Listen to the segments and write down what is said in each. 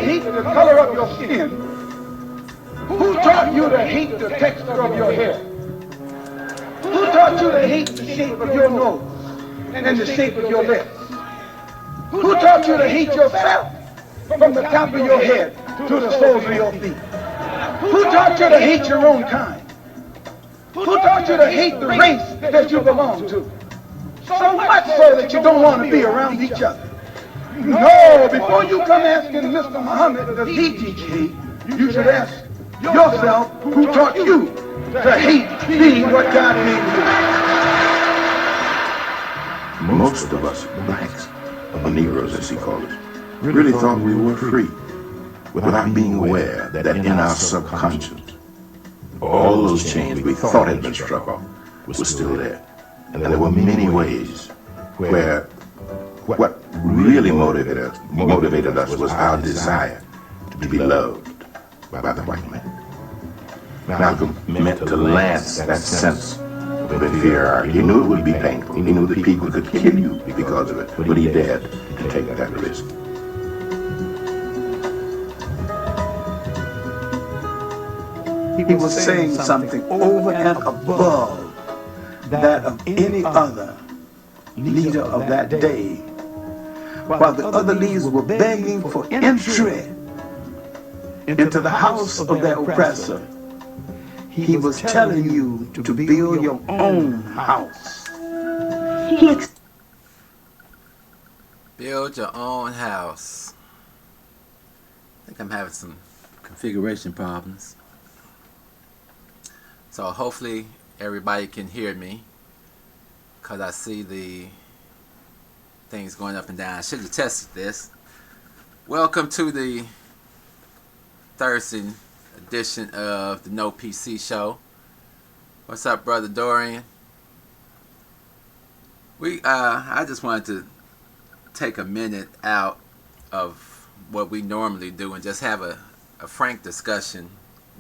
hate the color of your skin? Who taught you to hate the texture of your hair? Who taught you to hate the shape of your nose and the shape of your lips? Who taught you to hate yourself from the top of your head to the soles of your feet? Who taught you to hate your own kind? Who taught you to hate the race that you belong to? So much so that you don't want to be around each other. No, before you come asking Mr. Muhammad, does he teach hate? You should ask yourself, who taught you to hate being what God made you? Most of us, blacks, or Negroes as he called us, really thought we were free without being aware that in our subconscious, all those chains we thought had been struck off were still there. And there were many ways where what really motivated us was our desire to be loved by the white man. Malcolm meant to lance that sense of inferiority. He knew it would be painful. He knew that people could kill you because of it, but he dared to take that risk. He was saying something over and above that of any other leader of that day, while the other leaders were begging for entry into the house of their oppressor. He was telling you to build your own house. Build your own house. I think I'm having some configuration problems. So hopefully everybody can hear me, because I see the things going up and down. I should have tested this. Welcome to the Thursday edition of the No PC Show. What's up, Brother Dorian? I just wanted to take a minute out of what we normally do and just have a frank discussion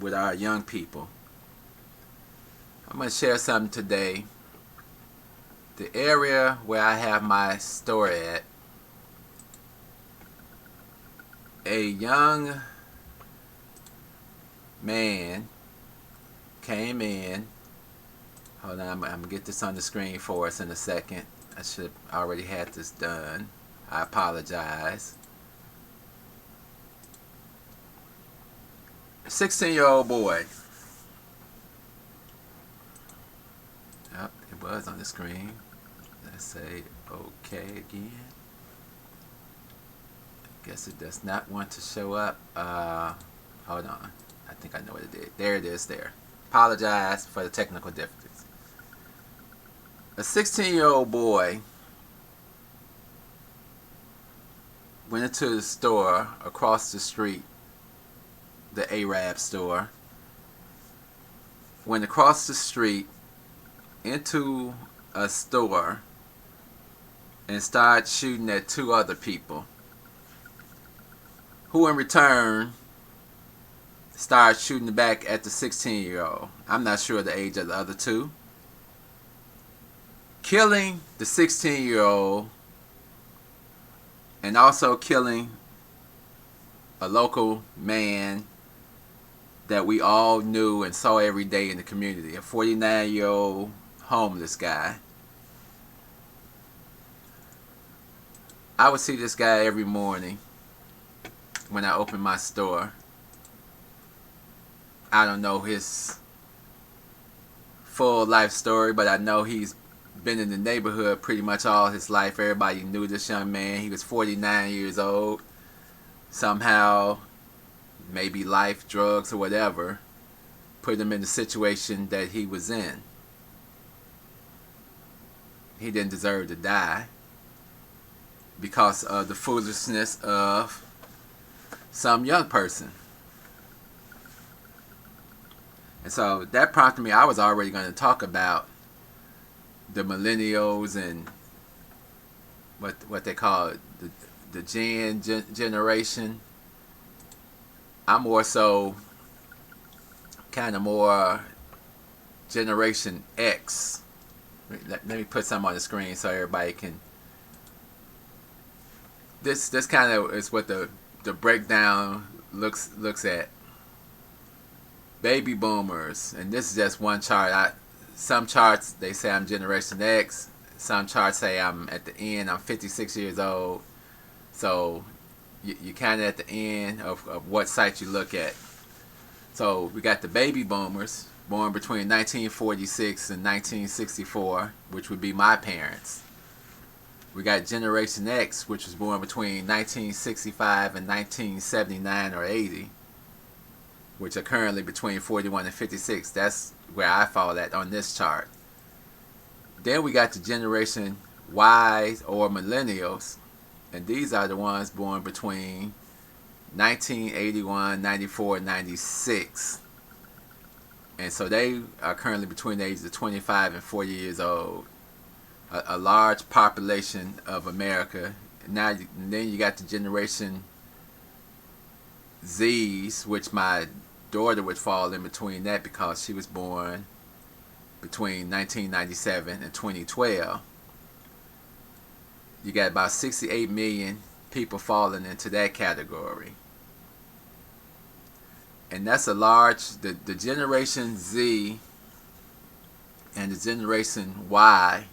with our young people. I'm going to share something today. The area where I have my store at, a young man came in. Hold on, I'm going to get this on the screen for us in a second. I should have already had this done. I apologize. A 16-year-old boy. Yep, it was on the screen. Let's say okay again. I guess it does not want to show up. Hold on. I think I know what it did. There it is there. Apologize for the technical difficulties. A 16-year-old boy went into the store across the street, the Arab store. Went across the street into a store and started shooting at two other people, who in return started shooting back at the 16-year-old. I'm not sure the age of the other two. Killing the 16-year-old and also killing a local man that we all knew and saw every day in the community, a 49-year-old homeless guy. I would see this guy every morning when I opened my store. I don't know his full life story, but I know he's been in the neighborhood pretty much all his life. Everybody knew this young man. He was 49 years old. Somehow, maybe life, drugs, or whatever, put him in the situation that he was in. He didn't deserve to die because of the foolishness of some young person. And so that prompted me. I was already going to talk about the millennials and what they call the generation. I'm more so kind of more Generation X. Let me put something on the screen so everybody can. This kind of is what the the breakdown looks at baby boomers, and this is just one chart. Some charts they say I'm Generation X. Some charts say I'm at the end. I'm 56 years old. So you kind of at the end of what site you look at. So we got the baby boomers born between 1946 and 1964, which would be my parents. We got Generation X, which was born between 1965 and 1979 or 80, which are currently between 41 and 56. That's where I fall at on this chart. Then we got the Generation Y or Millennials, and these are the ones born between 1981, 94, and 96. And so they are currently between the ages of 25 and 40 years old. A large population of America. And then you got the Generation Z's, which my daughter would fall in between that because she was born between 1997 and 2012. You got about 68 million people falling into that category. And that's a large, the Generation Z and the Generation Y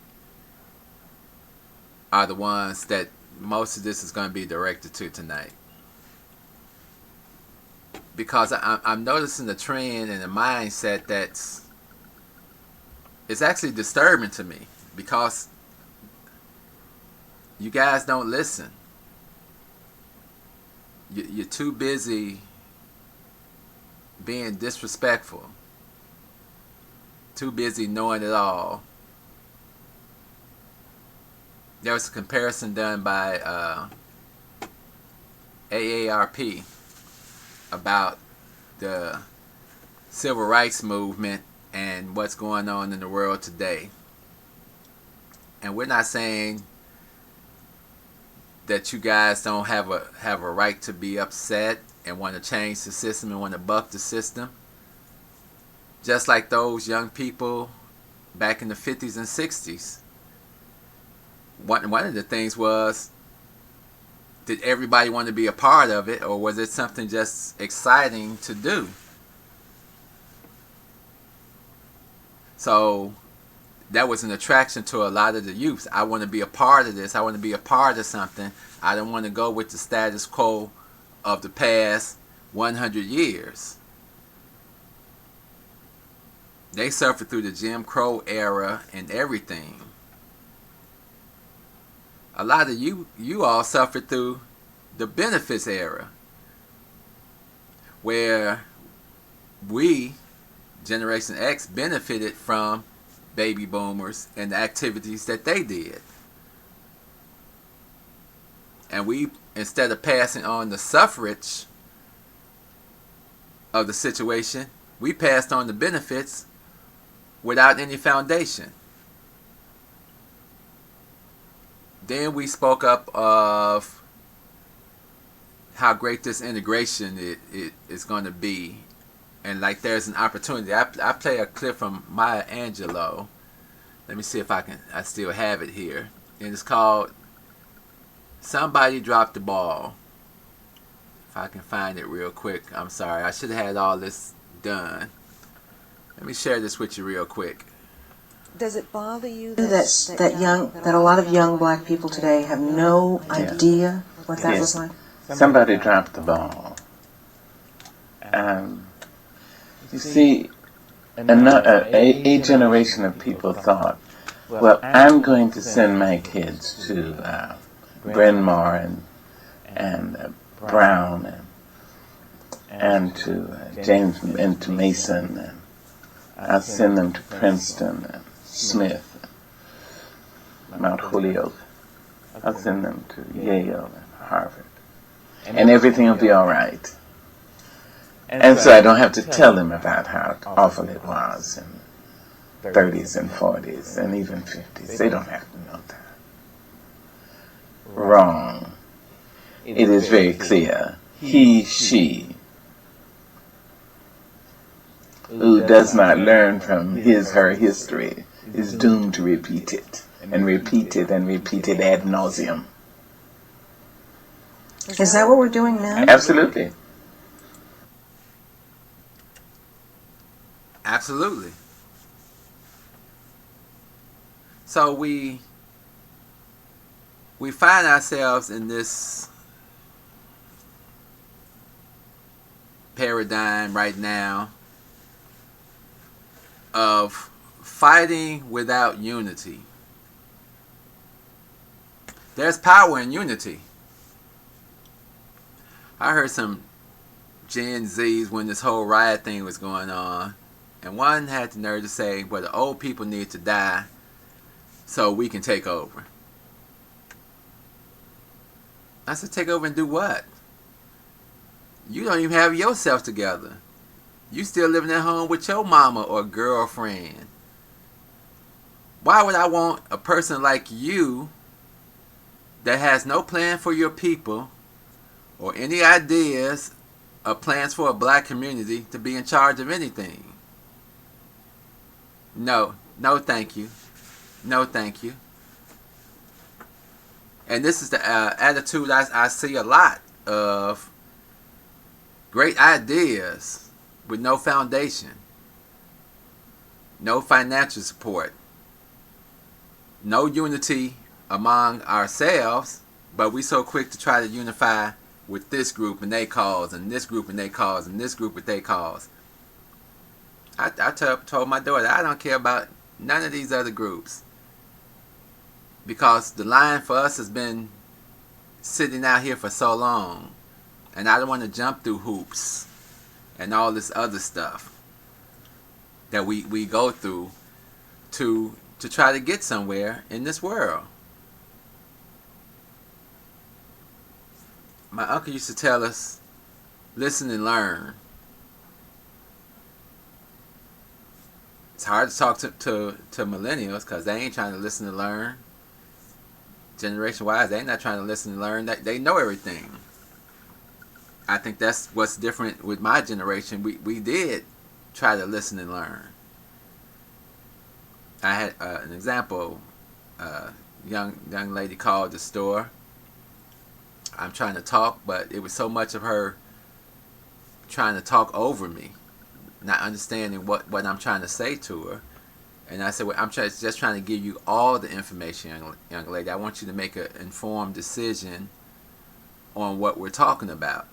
are the ones that most of this is going to be directed to tonight. Because I'm noticing the trend and the mindset that's it's actually disturbing to me, because you guys don't listen. You're too busy being disrespectful, too busy knowing it all. There was a comparison done by AARP about the civil rights movement and what's going on in the world today. And we're not saying that you guys don't have a right to be upset and want to change the system and want to buck the system. Just like those young people back in the 50s and 60s. One of the things was, did everybody want to be a part of it, or was it something just exciting to do? So that was an attraction to a lot of the youth. I want to be a part of this. I want to be a part of something. I don't want to go with the status quo of the past 100 years. They suffered through the Jim Crow era and everything. A lot of you all suffered through the benefits era, where we, Generation X, benefited from baby boomers and the activities that they did. And we, instead of passing on the suffrage of the situation, we passed on the benefits without any foundation. Then we spoke up of how great this integration is going to be. And like there's an opportunity. I play a clip from Maya Angelou. Let me see if I still have it here. And it's called Somebody Dropped the Ball. If I can find it real quick. I'm sorry. I should have had all this done. Let me share this with you real quick. Does it bother you that a lot of young black people today have no idea what that was like? Somebody dropped the ball. You see, a generation of people thought, well, I'm going to send my kids to Bryn Mawr and Brown and to James and to Mason, and I'll send them to Princeton and Smith, Mount Holyoke. I'll send them to Yale and Harvard, and everything will be all right. And so I don't have to tell them about how awful it was in the 30s and 40s and even 50s. They don't have to know that. Wrong. It is very clear. He, she, who does not learn from his, her history is doomed to repeat it, and repeat it and repeat it ad nauseum. Is that what we're doing now? Absolutely. Absolutely. So we find ourselves in this paradigm right now of fighting without unity. There's power in unity. I heard some Gen Zs when this whole riot thing was going on, and one had the nerve to say, well, the old people need to die so we can take over. I said, take over and do what? You don't even have yourself together. You still living at home with your mama or girlfriend. Why would I want a person like you that has no plan for your people or any ideas or plans for a black community to be in charge of anything? No, no thank you. No thank you. And this is the attitude I see a lot of. Great ideas with no foundation, no financial support, no unity among ourselves, but we so quick to try to unify with this group and they cause, and this group and they cause, and this group and they cause. I told my daughter, I don't care about none of these other groups, because the line for us has been sitting out here for so long. And I don't want to jump through hoops and all this other stuff that we go through to try to get somewhere in this world. My uncle used to tell us, listen and learn. It's hard to talk to millennials because they ain't trying to listen and learn. Generation-wise, they ain't not trying to listen and learn. They know everything. I think that's what's different with my generation. We did try to listen and learn. I had an example. Young lady called the store. I'm trying to talk, but it was so much of her trying to talk over me, not understanding what I'm trying to say to her. And I said, well, I'm just trying to give you all the information, young lady. I want you to make an informed decision on what we're talking about.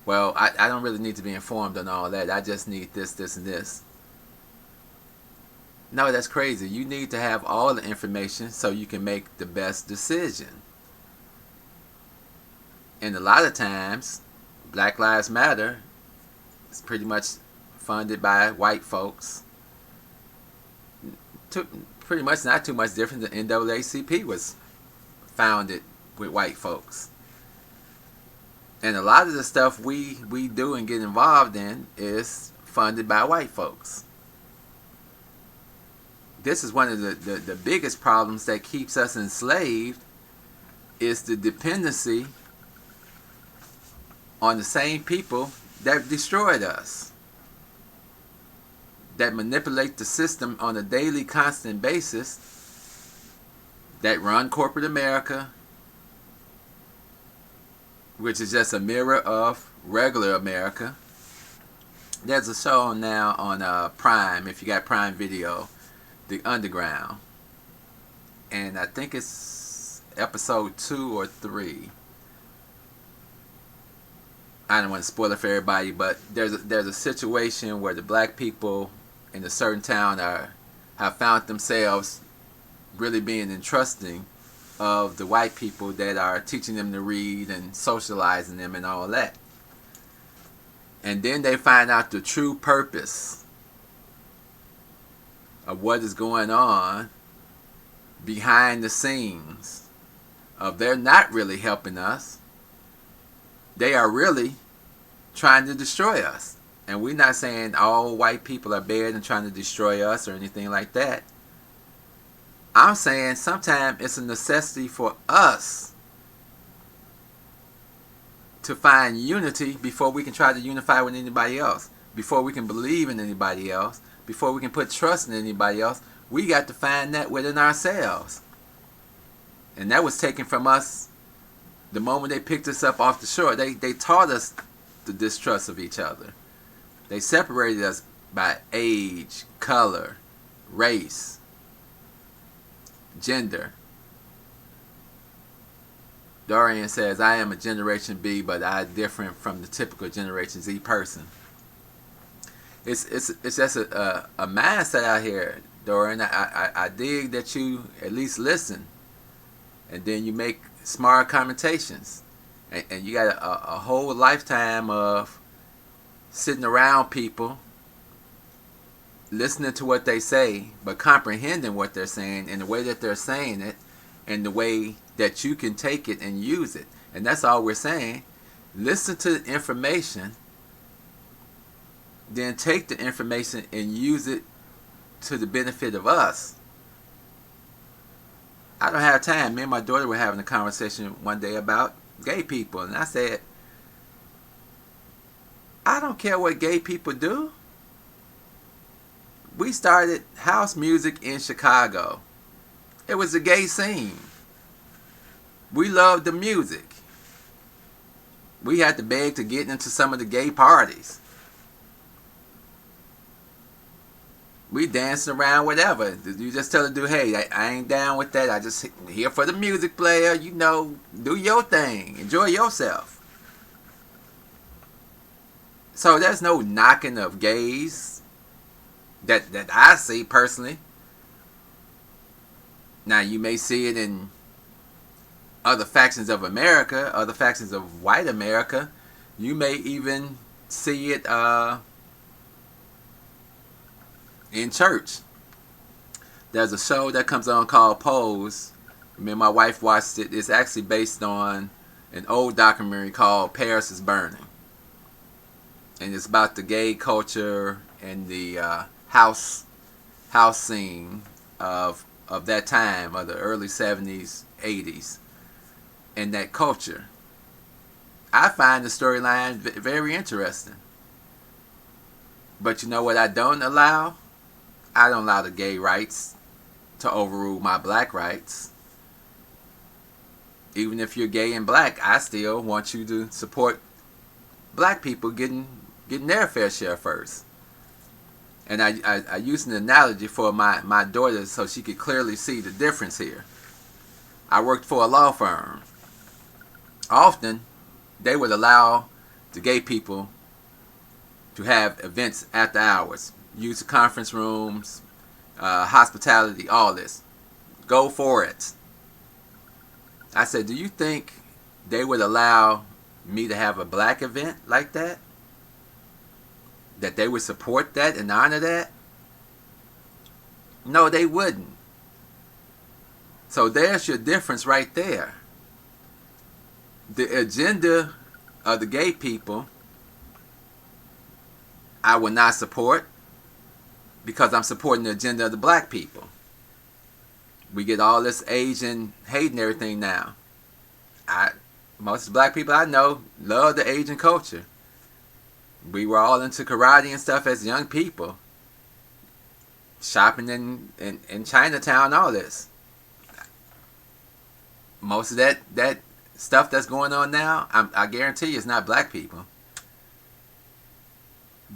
Well, I don't really need to be informed on all that. I just need this, this, and this. No, that's crazy. You need to have all the information so you can make the best decision. And a lot of times, Black Lives Matter is pretty much funded by white folks. Pretty much not too much different than NAACP was founded with white folks. And a lot of the stuff we do and get involved in is funded by white folks. This is one of the biggest problems that keeps us enslaved, is the dependency on the same people that destroyed us, that manipulate the system on a daily, constant basis, that run corporate America, which is just a mirror of regular America. There's a show now on Prime, if you got Prime Video, The Underground. And I think it's episode 2 or 3. I don't want to spoil it for everybody, but there's a situation where the black people in a certain town have found themselves really being entrusting of the white people that are teaching them to read and socializing them and all that. And then they find out the true purpose of what is going on behind the scenes, of they're not really helping us. They are really trying to destroy us. And we're not saying all white people are bad and trying to destroy us or anything like that. I'm saying sometimes it's a necessity for us to find unity before we can try to unify with anybody else, before we can believe in anybody else, before we can put trust in anybody else. We got to find that within ourselves. And that was taken from us the moment they picked us up off the shore, they taught us the distrust of each other. They separated us by age, color, race, gender. Dorian says, I am a Generation B, but I different from the typical Generation Z person. It's just a mindset out here, Dorian. I dig that you at least listen, and then you make smart commentations, and you got a whole lifetime of sitting around people, listening to what they say, but comprehending what they're saying and the way that they're saying it, and the way that you can take it and use it. And that's all we're saying. Listen to the information, then take the information and use it to the benefit of us. I don't have time. Me and my daughter were having a conversation one day about gay people, and I said, I don't care what gay people do. We started house music in Chicago. It was a gay scene. We loved the music. We had to beg to get into some of the gay parties. We danced around, whatever. You just tell the dude, hey, I ain't down with that. I just here for the music player. You know, do your thing. Enjoy yourself. So there's no knocking of gays that I see personally. Now, you may see it in other factions of America, other factions of white America. You may even see it in church. There's a show that comes on called Pose. Me and my wife watched it. It's actually based on an old documentary called Paris is Burning. And it's about the gay culture and the house scene of that time, of the early 70s, 80s, and that culture. I find the storyline very interesting. But you know what I don't allow? I don't allow the gay rights to overrule my black rights. Even if you're gay and black, I still want you to support black people getting their fair share first. And I use an analogy for my daughter so she could clearly see the difference here. I worked for a law firm. Often, they would allow the gay people to have events after hours. Use the conference rooms, hospitality, all this. Go for it. I said, do you think they would allow me to have a black event like that? That they would support that and honor that? No, they wouldn't. So there's your difference right there. The agenda of the gay people, I will not support, because I'm supporting the agenda of the black people. We get all this Asian hate and everything now. Most of the black people I know love the Asian culture. We were all into karate and stuff as young people. Shopping in Chinatown, all this. Most of that stuff that's going on now, I guarantee you it's not black people.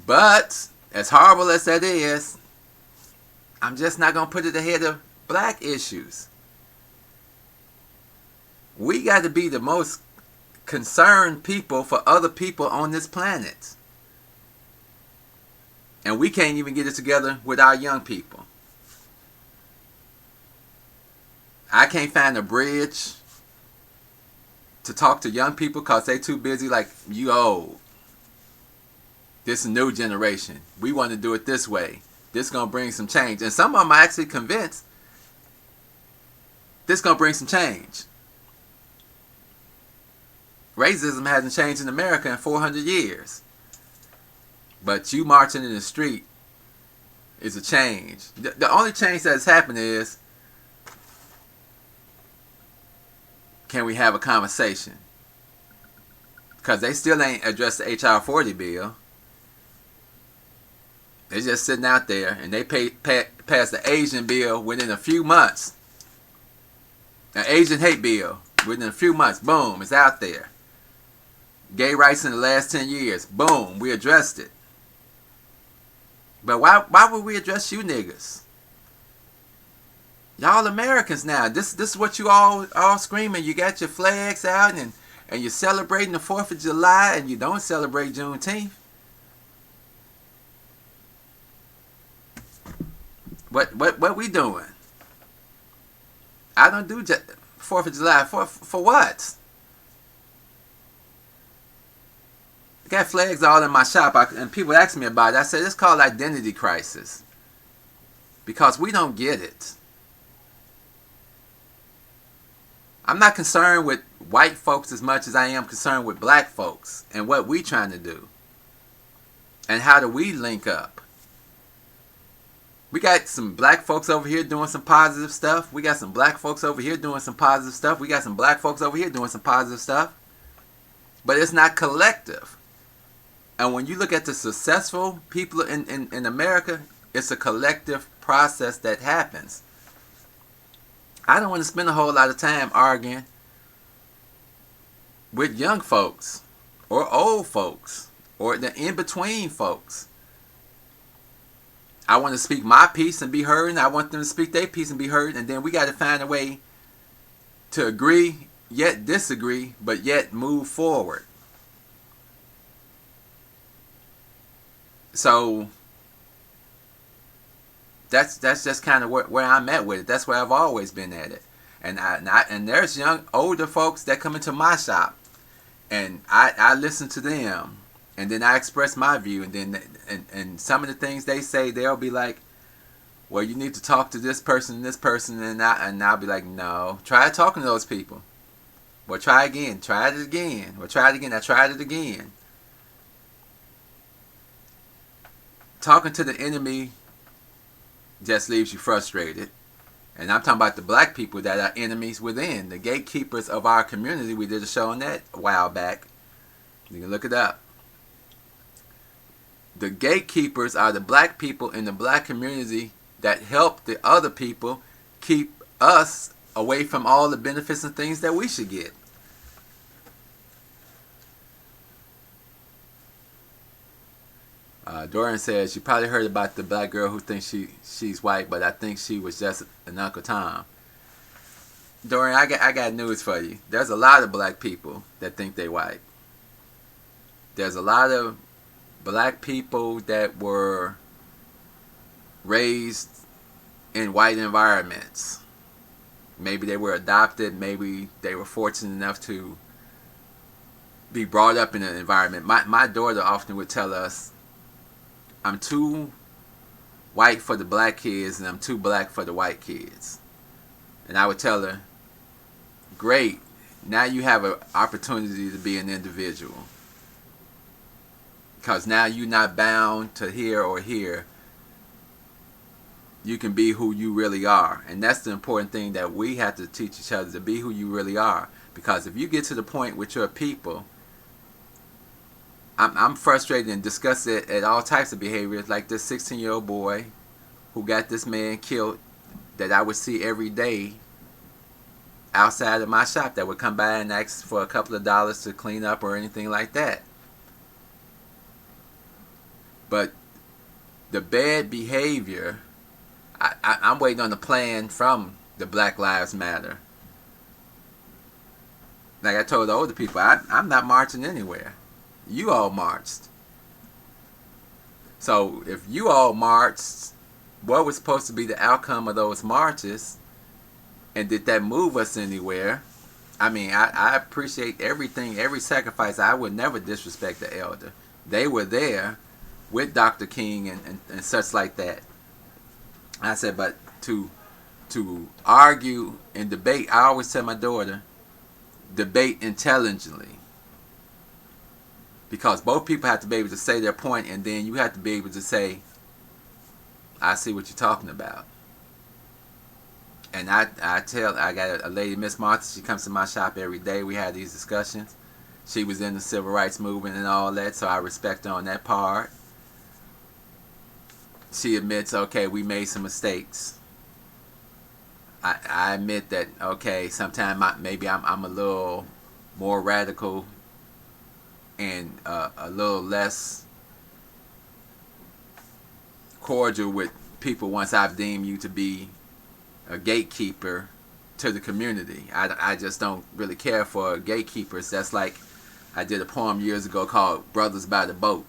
But, as horrible as that is, I'm just not going to put it ahead of black issues. We got to be the most concerned people for other people on this planet. And we can't even get it together with our young people. I can't find a bridge to talk to young people because they too busy like, you old. This is a new generation. We want to do it this way. This is going to bring some change. And some of them are actually convinced this is going to bring some change. Racism hasn't changed in America in 400 years. But you marching in the street is a change. The only change that has happened is, can we have a conversation? Because they still ain't addressed the HR 40 bill. They're just sitting out there, and they passed the Asian bill within a few months. An Asian hate bill Within a few months, boom, it's out there. Gay rights in the last 10 years, boom, we addressed it. But why would we address you niggas? Y'all Americans now. This is what you all screaming. You got your flags out and you're celebrating the 4th of July and you don't celebrate Juneteenth. What we doing? I don't do 4th of July. For what? I got flags all in my shop, and people ask me about it. I said, it's called identity crisis. Because we don't get it. I'm not concerned with white folks as much as I am concerned with black folks and what we trying to do. And how do we link up? We got some black folks over here doing some positive stuff. We got some black folks over here doing some positive stuff. We got some black folks over here doing some positive stuff. But it's not collective. And when you look at the successful people in America, it's a collective process that happens. I don't want to spend a whole lot of time arguing with young folks or old folks or the in-between folks. I want to speak my piece and be heard, and I want them to speak their piece and be heard, and then we got to find a way to agree, yet disagree, but yet move forward. So that's just kind of where I'm at with it. That's where I've always been at it. And there's older folks that come into my shop, and I listen to them, and then I express my view, and then and some of the things they say, they'll be like, well, you need to talk to this person, and I'll be like, no, try talking to those people. Well, try again, try it again, or try it again. I tried it again. Talking to the enemy just leaves you frustrated. And I'm talking about the black people that are enemies within, the gatekeepers of our community. We did a show on that a while back. You can look it up. The gatekeepers are the black people in the black community that help the other people keep us away from all the benefits and things that we should get. Dorian says, you probably heard about the black girl who thinks she's white, but I think she was just an Uncle Tom. Dorian, I got news for you. There's a lot of black people that think they white. There's a lot of black people that were raised in white environments. Maybe they were adopted. Maybe they were fortunate enough to be brought up in an environment. My daughter often would tell us, I'm too white for the black kids and I'm too black for the white kids. And I would tell her, great, now you have an opportunity to be an individual. Because now you're not bound to here or here. You can be who you really are. And that's the important thing that we have to teach each other, to be who you really are. Because if you get to the point with your people, I'm frustrated and disgust at all types of behaviors, like this 16-year-old boy who got this man killed that I would see every day outside of my shop, that would come by and ask for a couple of dollars to clean up or anything like that. But the bad behavior, I'm waiting on the plan from the Black Lives Matter. Like I told the older people, I'm not marching anywhere. You all marched. So if you all marched, what was supposed to be the outcome of those marches, and did that move us anywhere? I mean, I appreciate everything, every sacrifice. I would never disrespect the elder. They were there with Dr. King and such like that. I said, but to argue and debate, I always tell my daughter, debate intelligently. Because both people have to be able to say their point, and then you have to be able to say, I see what you're talking about. And I got a lady, Miss Martha, she comes to my shop every day. We have these discussions. She was in the civil rights movement and all that, so I respect her on that part. She admits, okay, we made some mistakes. I admit that, okay, sometimes maybe I'm a little more radical and a little less cordial with people once I've deemed you to be a gatekeeper to the community. I just don't really care for gatekeepers. That's like, I did a poem years ago called Brothers by the Boat.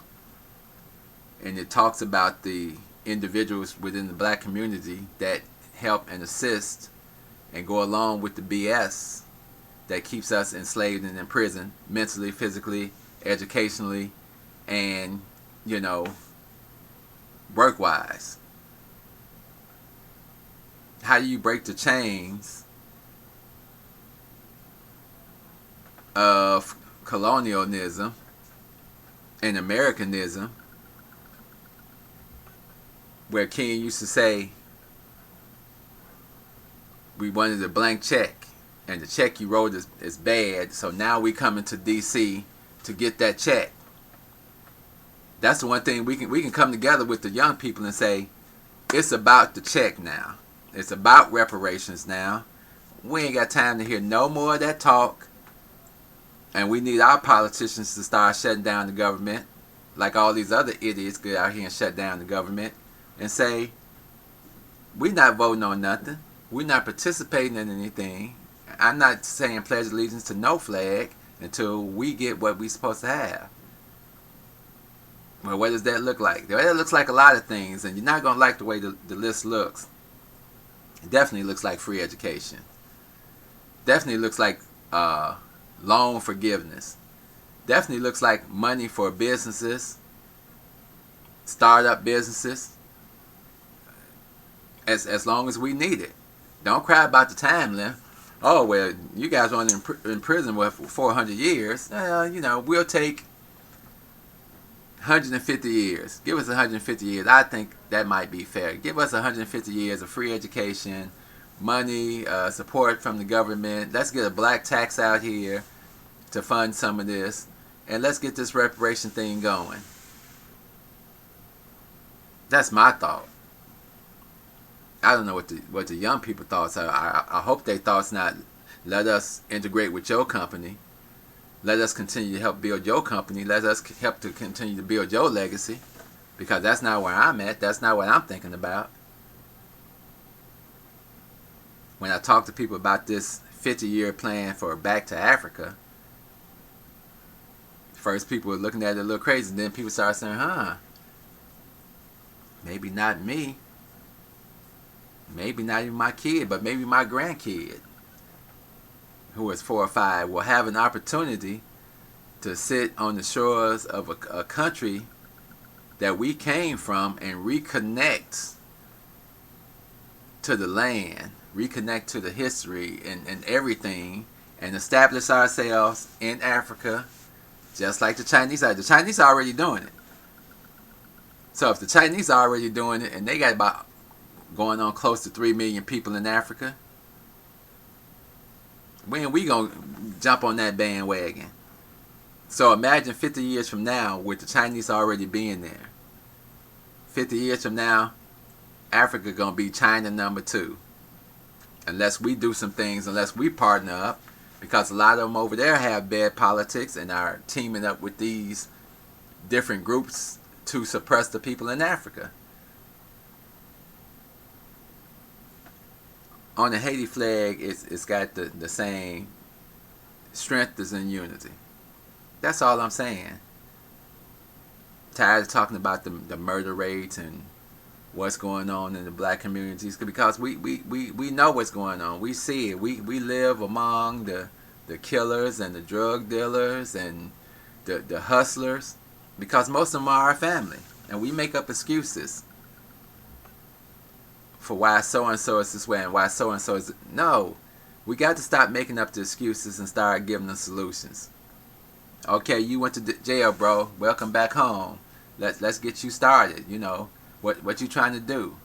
And it talks about the individuals within the black community that help and assist and go along with the BS that keeps us enslaved and in prison, mentally, physically, educationally, and, you know, work-wise. How do you break the chains of colonialism and Americanism, where King used to say, we wanted a blank check, and the check you wrote is bad, so now we coming to D.C. to get that check. That's the one thing we can come together with the young people and say, it's about the check now. It's about reparations now. We ain't got time to hear no more of that talk. And we need our politicians to start shutting down the government, like all these other idiots get out here and shut down the government, and say, we're not voting on nothing. We're not participating in anything. I'm not saying pledge allegiance to no flag until we get what we're supposed to have. Well, what does that look like? Well, it looks like a lot of things, and you're not going to like the way the list looks. It definitely looks like free education. Definitely looks like loan forgiveness. Definitely looks like money for businesses, startup businesses, as long as we need it. Don't cry about the time limit. Oh, well, you guys were in prison for 400 years. You know, we'll take 150 years. Give us 150 years. I think that might be fair. Give us 150 years of free education, money, support from the government. Let's get a black tax out here to fund some of this, and let's get this reparation thing going. That's my thought. I don't know what the young people thoughts are. I hope their thoughts not, let us integrate with your company. Let us continue to help build your company. Let us help to continue to build your legacy. Because that's not where I'm at. That's not what I'm thinking about. When I talk to people about this 50-year plan for back to Africa, first people were looking at it a little crazy. Then people started saying, maybe not me. Maybe not even my kid, but maybe my grandkid, who is 4 or 5, will have an opportunity to sit on the shores of a country that we came from and reconnect to the land, reconnect to the history and everything, and establish ourselves in Africa, just like the Chinese are. The Chinese are already doing it. So if the Chinese are already doing it, and they got about going on close to 3 million people in Africa, when we gonna jump on that bandwagon? So imagine 50 years from now with the Chinese already being there. 50 years from now, Africa gonna be China number 2. Unless we do some things, unless we partner up, because a lot of them over there have bad politics and are teaming up with these different groups to suppress the people in Africa. On the Haiti flag, it's got the same strength is in unity. That's all I'm saying. Tired of talking about the murder rates and what's going on in the black communities, because we know what's going on. We see it. We live among the killers and the drug dealers and the hustlers, because most of them are our family, and we make up excuses for why so-and-so is this way and why so-and-so is... No, we got to stop making up the excuses and start giving them solutions. Okay, you went to jail, bro. Welcome back home. Let's get you started. You know, what you trying to do?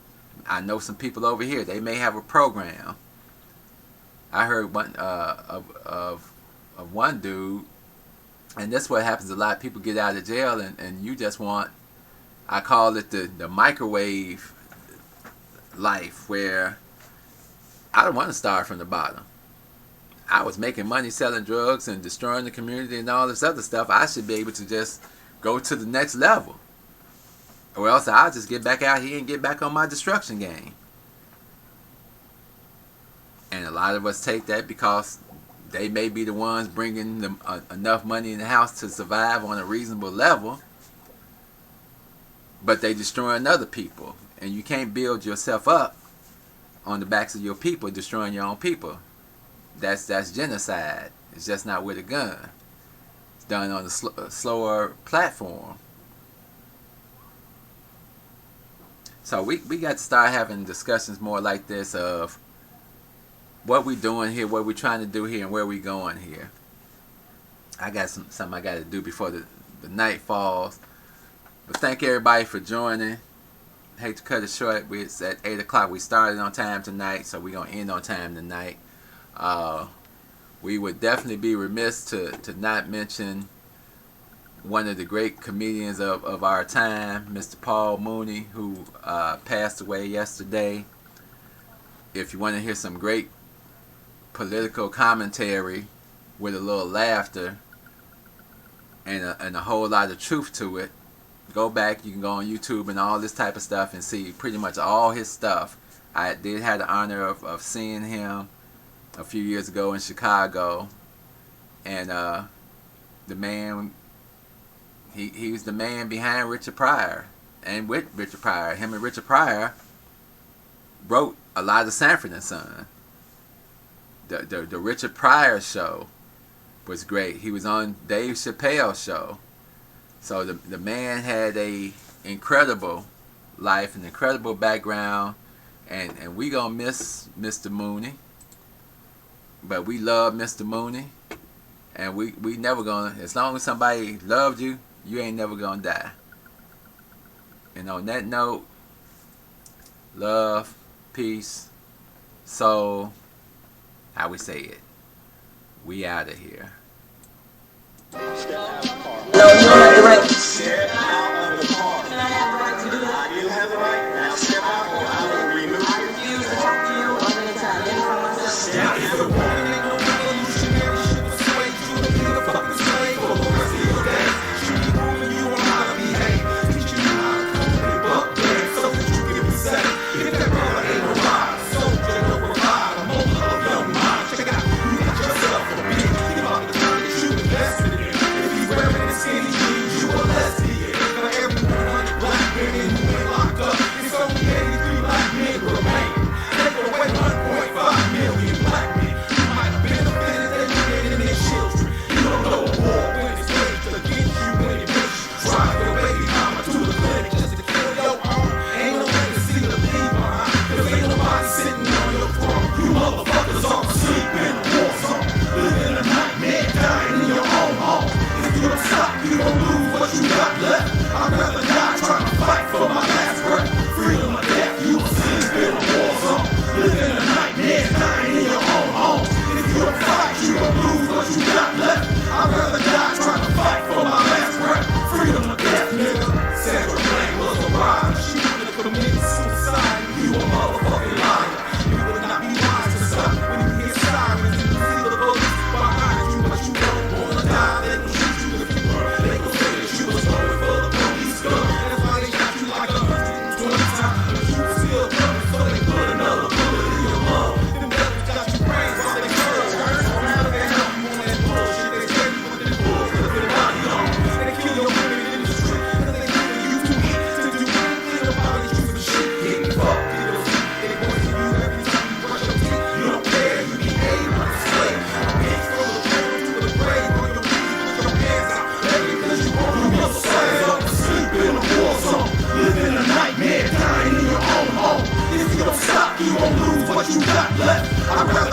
I know some people over here. They may have a program. I heard one of one dude, and that's what happens a lot. People get out of jail and you just want... I call it the microwave life, where I don't want to start from the bottom. I was making money selling drugs and destroying the community and all this other stuff. I should be able to just go to the next level. Or else I'll just get back out here and get back on my destruction game. And a lot of us take that because they may be the ones bringing them enough money in the house to survive on a reasonable level. But they destroying other people. And you can't build yourself up on the backs of your people, destroying your own people. That's genocide. It's just not with a gun. It's done on a slower platform. So we got to start having discussions more like this of what we doing here, what we trying to do here, and where we going here. I got something I got to do before the night falls. But thank everybody for joining. Hate to cut it short. It's at 8 o'clock. We started on time tonight, so we're going to end on time tonight. We would definitely be remiss to not mention one of the great comedians of our time, Mr. Paul Mooney, who passed away yesterday. If you want to hear some great political commentary with a little laughter and a whole lot of truth to it, go back. You can go on YouTube and all this type of stuff and see pretty much all his stuff. I did have the honor of seeing him a few years ago in Chicago, and the man, he was the man behind Richard Pryor, and with Richard Pryor, him and Richard Pryor wrote a lot of Sanford and Son. The Richard Pryor show was great. He was on Dave Chappelle's show. So the man had a incredible life, an incredible background, and we gonna miss Mr. Mooney. But we love Mr. Mooney, and we never gonna, as long as somebody loved you, you ain't never gonna die. And on that note, love, peace, soul, how we say it, we out of here. No, you don't have the right. Step out of the car. And I have the right to do that. You have the right. Now step out or I will remove I you. refuse to talk to you or even to identify myself. Step out of the car. You won't lose what you got left. I'd rather